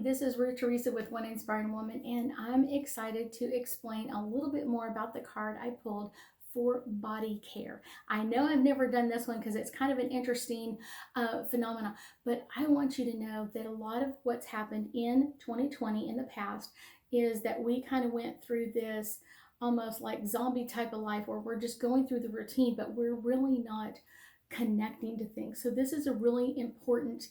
This is Ruth Theresa with One Inspiring Woman, and I'm excited to explain a little bit more about the card I pulled for body care. I know I've never done this one because it's kind of an interesting phenomena, but I want you to know that a lot of what's happened in 2020 in the past is that we kind of went through this almost like zombie type of life where we're just going through the routine, but we're really not connecting to things. So this is a really important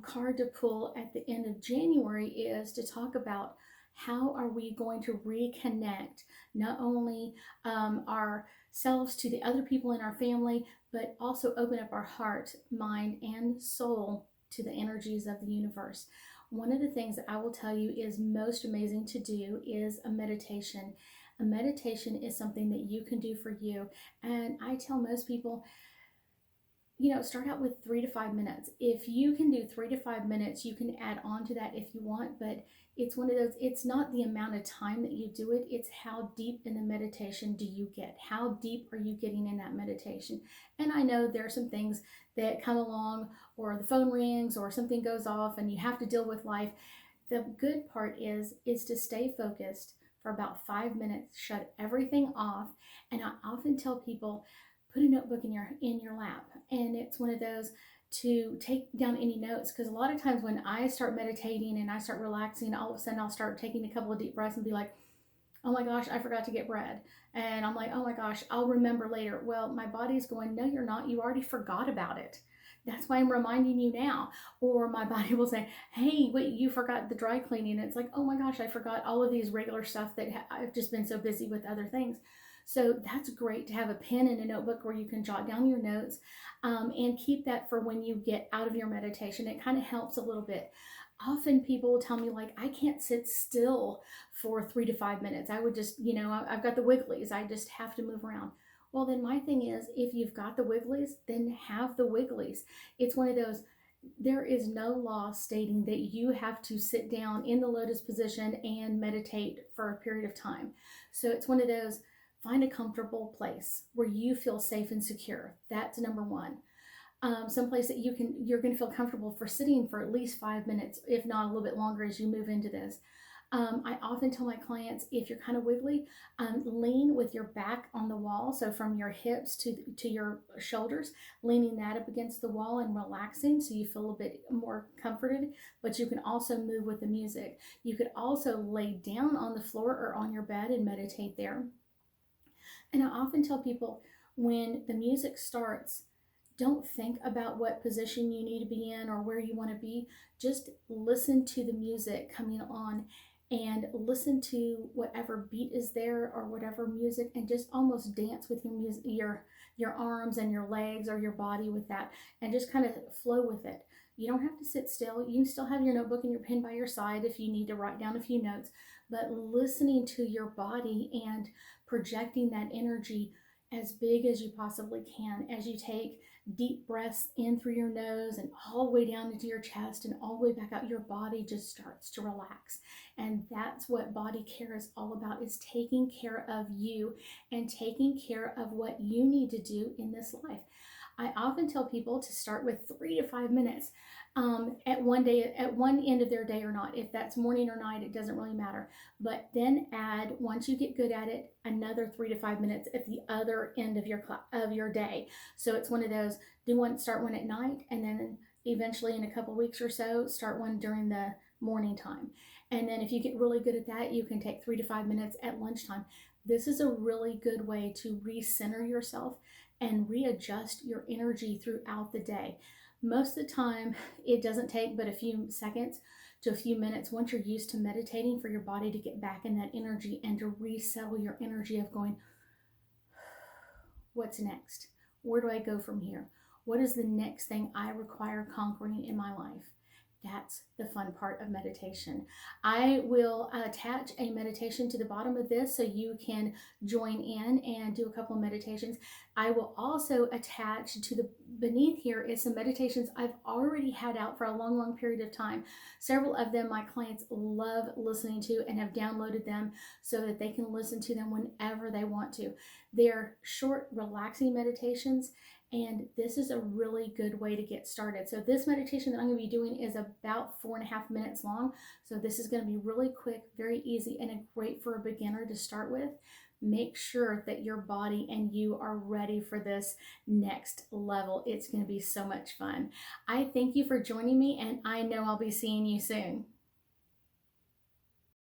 card to pull at the end of January, is to talk about how are we going to reconnect not only ourselves to the other people in our family, but also open up our heart, mind, and soul to the energies of the universe. One of the things that I will tell you is most amazing to do is a meditation. A meditation is something that you can do for you. And I tell most people, start out with 3 to 5 minutes. If you can do 3 to 5 minutes, you can add on to that if you want, but it's one of those, it's not the amount of time that you do it, it's how deep in the meditation do you get? How deep are you getting in that meditation? And I know there are some things that come along, or the phone rings, or something goes off, and you have to deal with life. The good part is to stay focused for about 5 minutes, shut everything off. And I often tell people, put a notebook in your lap, and it's one of those to take down any notes, because a lot of times when I start meditating and I start relaxing, all of a sudden I'll start taking a couple of deep breaths and be like, oh my gosh, I forgot to get bread. And I'm like, oh my gosh, I'll remember later. Well, my body's going, no, you're not. You already forgot about it. That's why I'm reminding you now. Or my body will say, hey, wait, you forgot the dry cleaning. And it's like, oh my gosh, I forgot all of these regular stuff that I've just been so busy with other things. So that's great to have a pen and a notebook where you can jot down your notes, and keep that for when you get out of your meditation. It kind of helps a little bit. Often people will tell me, like, I can't sit still for 3 to 5 minutes. I would just, I've got the wigglies. I just have to move around. Well, then my thing is, if you've got the wigglies, then have the wigglies. It's one of those, there is no law stating that you have to sit down in the lotus position and meditate for a period of time. So it's one of those, find a comfortable place where you feel safe and secure. That's number one. Someplace that you're going to feel comfortable for sitting for at least 5 minutes, if not a little bit longer as you move into this. I often tell my clients, if you're kind of wiggly, lean with your back on the wall. So from your hips to your shoulders, leaning that up against the wall and relaxing so you feel a bit more comforted. But you can also move with the music. You could also lay down on the floor or on your bed and meditate there. And I often tell people, when the music starts, don't think about what position you need to be in or where you want to be. Just listen to the music coming on, and listen to whatever beat is there or whatever music, and just almost dance with your music, your arms and your legs or your body with that, and just kind of flow with it. You don't have to sit still. You can still have your notebook and your pen by your side if you need to write down a few notes, but listening to your body and projecting that energy as big as you possibly can as you take deep breaths in through your nose and all the way down into your chest and all the way back out. Your body just starts to relax. And that's what body care is all about, is taking care of you and taking care of what you need to do in this life. I often tell people to start with 3 to 5 minutes at one day, at one end of their day or not. If that's morning or night, it doesn't really matter. But then add, once you get good at it, another 3 to 5 minutes at the other end of your day. So it's one of those, start one at night, and then eventually in a couple weeks or so, start one during the morning time. And then if you get really good at that, you can take 3 to 5 minutes at lunchtime. This is a really good way to recenter yourself and readjust your energy throughout the day. Most of the time, it doesn't take but a few seconds to a few minutes, once you're used to meditating, for your body to get back in that energy and to resettle your energy of going, what's next? Where do I go from here? What is the next thing I require conquering in my life? That's the fun part of meditation. I will attach a meditation to the bottom of this so you can join in and do a couple of meditations. I will also attach to the beneath here is some meditations I've already had out for a long, long period of time. Several of them my clients love listening to and have downloaded them so that they can listen to them whenever they want to. They're short, relaxing meditations, And this is a really good way to get started. So this meditation that I'm going to be doing is about 4.5 minutes long. So this is going to be really quick, very easy, and great for a beginner to start with. Make sure that your body and you are ready for this next level. It's going to be so much fun. I thank you for joining me, and I know I'll be seeing you soon.